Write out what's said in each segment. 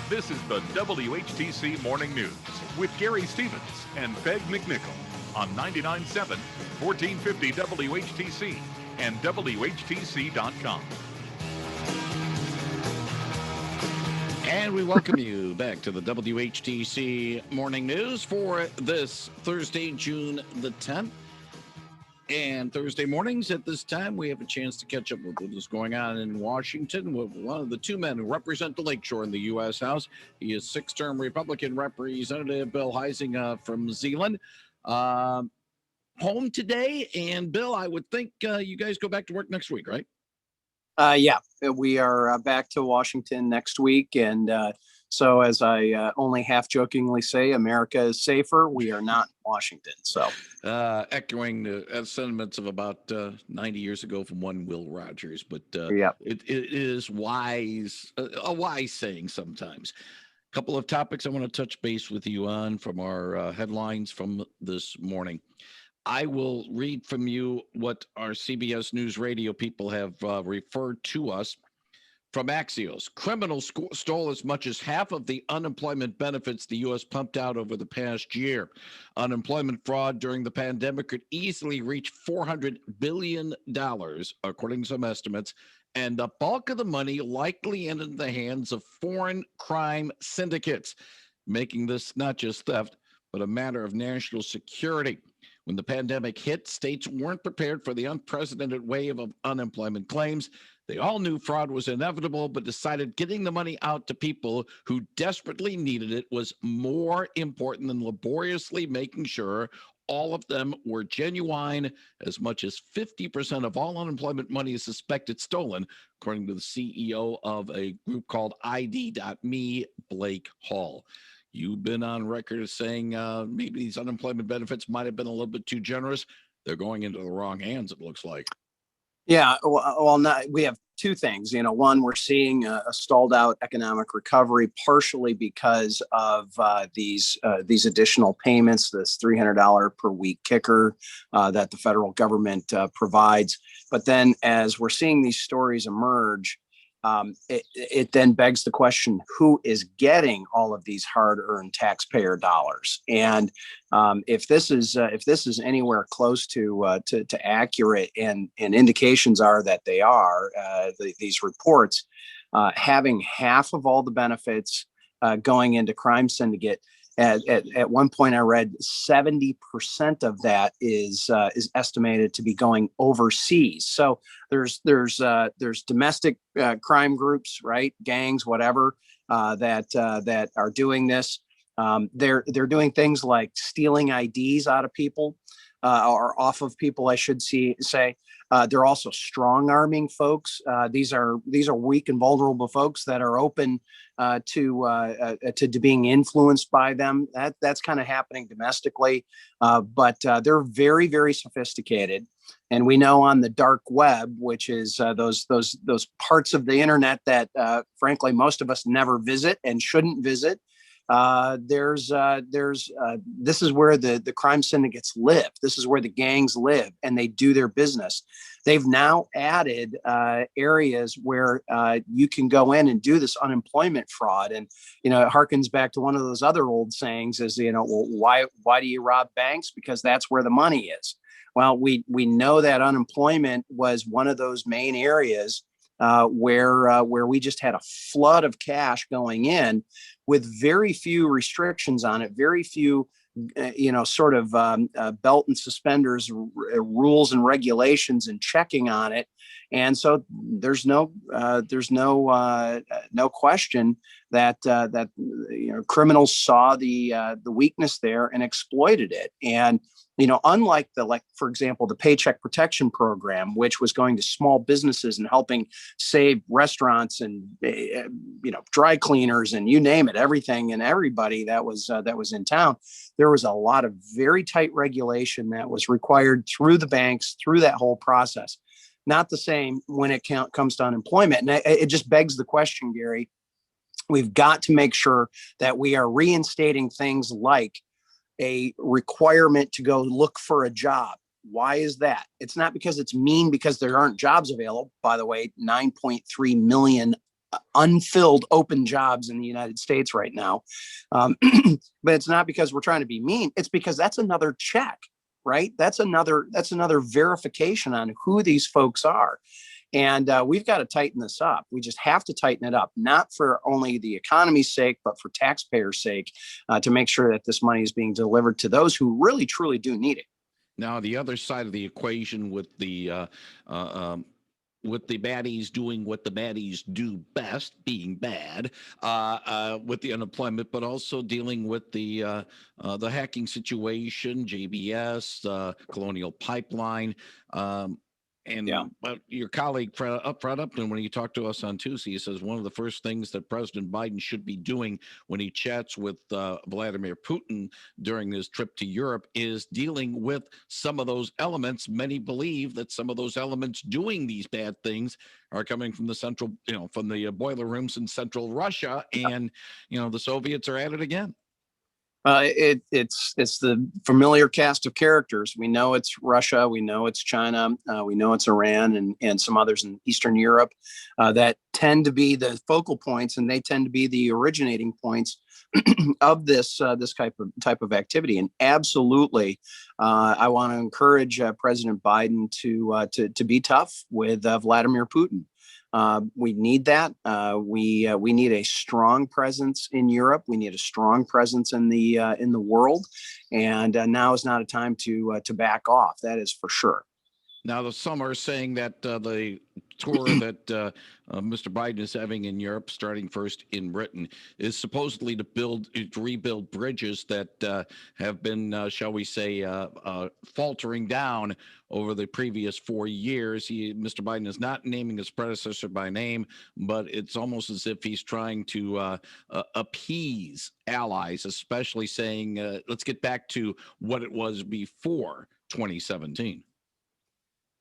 This is the WHTC Morning News with Gary Stevens and Peg McNichol on 99.7, 1450 WHTC and WHTC.com. And we welcome you back to the WHTC Morning News for this Thursday, June the 10th. And Thursday mornings at this time, we have a chance to catch up with what is going on in Washington with one of the two men who represent the Lakeshore in the U.S. House. He is six-term Republican Representative Bill Huizenga from R-Zeeland. Home today. And, Bill, I would think you guys go back to work next week, right? Yeah, we are back to Washington next week. And so as I only half jokingly say, America is safer. We are not in Washington. So echoing the sentiments of about 90 years ago from one Will Rogers. But yeah, it is wise, a wise saying sometimes. A couple of topics I want to touch base with you on from our headlines from this morning. I will read from you what our CBS News Radio people have referred to us from Axios. Criminals stole as much as half of the unemployment benefits the U.S. pumped out over the past year. Unemployment fraud during the pandemic could easily reach $400 billion, according to some estimates, and the bulk of the money likely ended in the hands of foreign crime syndicates, making this not just theft, but a matter of national security. When the pandemic hit, states weren't prepared for the unprecedented wave of unemployment claims. They all knew fraud was inevitable, but decided getting the money out to people who desperately needed it was more important than laboriously making sure all of them were genuine. As much as 50% of all unemployment money is suspected stolen, according to the CEO of a group called ID.me, Blake Hall. You've been on record as saying maybe these unemployment benefits might have been a little bit too generous. They're going into the wrong hands, it looks like. Yeah, well, we have two things. One, we're seeing a stalled out economic recovery, partially because of these additional payments, this $300 per week kicker that the federal government provides. But then as we're seeing these stories emerge, it then begs the question, who is getting all of these hard-earned taxpayer dollars? And if this is anywhere close to accurate, and indications are that they are, these reports, having half of all the benefits going into crime syndicate. At one point, I read 70% of that is estimated to be going overseas. So there's domestic crime groups, right, gangs, whatever, that are doing this. They're doing things like stealing IDs out of people, or off of people, I should say. They're also strong arming folks. These are weak and vulnerable folks that are open to being influenced by them. That's kind of happening domestically, but they're very, very sophisticated. And we know on the dark web, which is those parts of the internet that, frankly, most of us never visit and shouldn't visit. This is where the crime syndicates live. This is where the gangs live, and they do their business. They've now added areas where you can go in and do this unemployment fraud. And, it harkens back to one of those other old sayings is, well, why do you rob banks? Because that's where the money is. Well, we know that unemployment was one of those main areas where we just had a flood of cash going in with very few restrictions on it, very few, sort of belt and suspenders rules and regulations and checking on it. And so there's no question that criminals saw the weakness there and exploited it. And unlike for example, the Paycheck Protection Program, which was going to small businesses and helping save restaurants and dry cleaners and you name it, everything and everybody that was in town, there was a lot of very tight regulation that was required through the banks, through that whole process. Not the same when it comes to unemployment. And it just begs the question, Gary, we've got to make sure that we are reinstating things like a requirement to go look for a job. Why is that? It's not because it's mean because there aren't jobs available. By the way, 9.3 million unfilled open jobs in the United States right now. But it's not because we're trying to be mean. It's because that's another check, right? That's another verification on who these folks are. And we've got to tighten this up. We just have to tighten it up, not for only the economy's sake, but for taxpayers' sake, to make sure that this money is being delivered to those who really, truly do need it. Now, the other side of the equation with the baddies doing what the baddies do best, being bad, with the unemployment, but also dealing with the hacking situation, JBS, Colonial Pipeline. But your colleague Fred Upton, when he talked to us on Tuesday, he says one of the first things that President Biden should be doing when he chats with Vladimir Putin during his trip to Europe is dealing with some of those elements. Many believe that some of those elements doing these bad things are coming from the central, from the boiler rooms in central Russia, and the Soviets are at it again. It's the familiar cast of characters. We know it's Russia, we know it's China, we know it's Iran, and some others in Eastern Europe that tend to be the focal points, and they tend to be the originating points of this type of activity. And absolutely, I want to encourage President Biden to be tough with Vladimir Putin. We need that. We need a strong presence in Europe. We need a strong presence in the world. And now is not a time to back off. That is for sure. Now, some are saying that the tour that Mr. Biden is having in Europe, starting first in Britain, is supposedly to rebuild bridges that have been, shall we say, faltering down over the previous 4 years. Mr. Biden is not naming his predecessor by name, but it's almost as if he's trying to appease allies, especially saying, let's get back to what it was before 2017.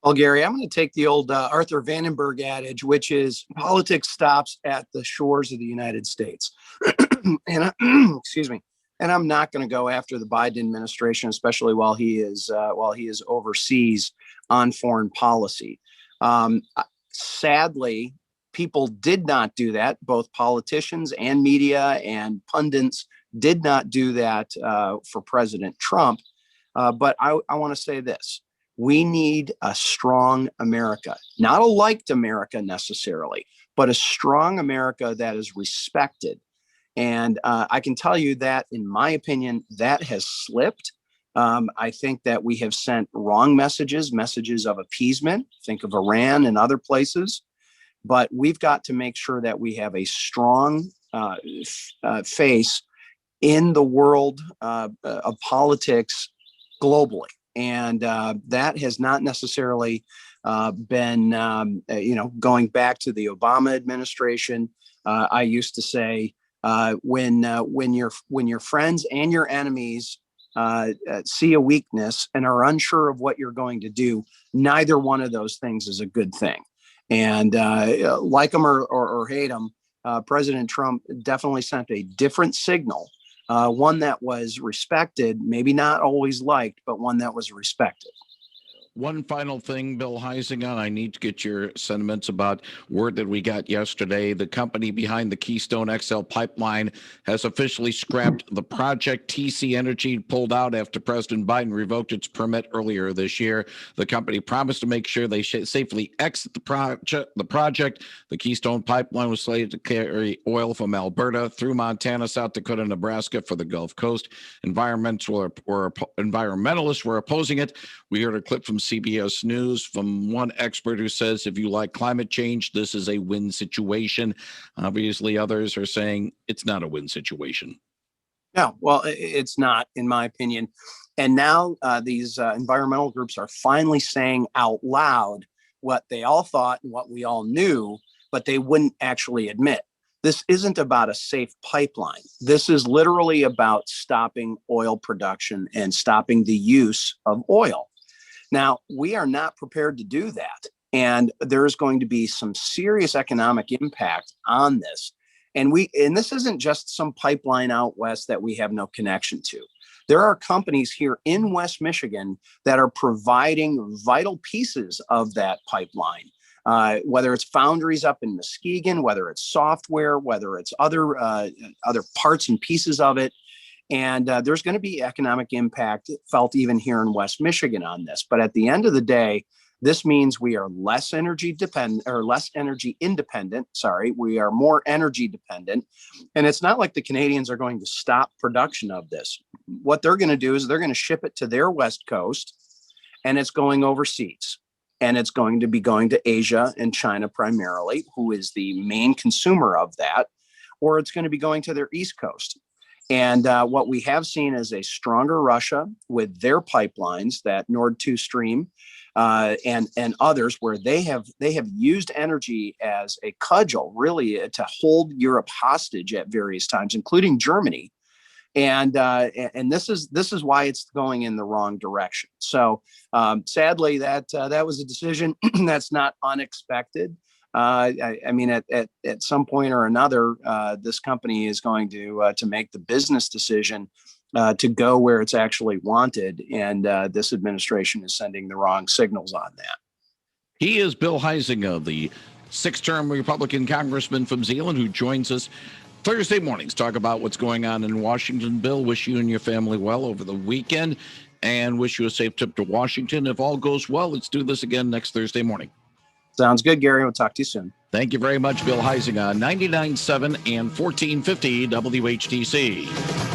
Well, Gary, I'm going to take the old Arthur Vandenberg adage, which is politics stops at the shores of the United States. And excuse me. And I'm not going to go after the Biden administration, especially while he is overseas on foreign policy. Sadly, people did not do that. Both politicians and media and pundits did not do that for President Trump. But I want to say this. We need a strong America, not a liked America necessarily, but a strong America that is respected. And I can tell you that, in my opinion, that has slipped. I think that we have sent wrong messages of appeasement. Think of Iran and other places. But we've got to make sure that we have a strong face in the world of politics globally. And that has not necessarily been, going back to the Obama administration. I used to say, when your friends and your enemies see a weakness and are unsure of what you're going to do, neither one of those things is a good thing. And like them or hate them, President Trump definitely sent a different signal. One that was respected, maybe not always liked, but one that was respected. One final thing, Bill Huizenga, I need to get your sentiments about word that we got yesterday. The company behind the Keystone XL pipeline has officially scrapped the project. TC Energy pulled out after President Biden revoked its permit earlier this year. The company promised to make sure they safely exit the project. The Keystone pipeline was slated to carry oil from Alberta through Montana, South Dakota, Nebraska for the Gulf Coast. Environmentalists were opposing it. We heard a clip from CBS News from one expert who says if you like climate change, this is a win situation. Obviously, others are saying it's not a win situation. No, well, it's not, in my opinion. And now these environmental groups are finally saying out loud what they all thought and what we all knew, but they wouldn't actually admit. This isn't about a safe pipeline. This is literally about stopping oil production and stopping the use of oil. Now, we are not prepared to do that. And there is going to be some serious economic impact on this. And this isn't just some pipeline out west that we have no connection to. There are companies here in West Michigan that are providing vital pieces of that pipeline. whether it's foundries up in Muskegon, whether it's software, whether it's other parts and pieces of it. And there's going to be economic impact felt even here in West Michigan on this. But at the end of the day, this means we are less energy dependent or less energy independent. Sorry, we are more energy dependent. And it's not like the Canadians are going to stop production of this. What they're going to do is they're going to ship it to their West Coast, and it's going overseas. And it's going to be going to Asia and China primarily, who is the main consumer of that, or it's going to be going to their East Coast. And what we have seen is a stronger Russia with their pipelines, that Nord 2 stream, and others, where they have used energy as a cudgel, really, to hold Europe hostage at various times, including Germany. And this is why it's going in the wrong direction. So sadly, that was a decision that's not unexpected. I mean, at some point or another, this company is going to make the business decision to go where it's actually wanted, and this administration is sending the wrong signals on that. He is Bill Huizenga, the sixth-term Republican congressman from Zeeland, who joins us Thursday mornings, talk about what's going on in Washington. Bill, wish you and your family well over the weekend, and wish you a safe trip to Washington. If all goes well, let's do this again next Thursday morning. Sounds good, Gary. We'll talk to you soon. Thank you very much, Bill Huizenga, 99.7 and 1450 WHTC.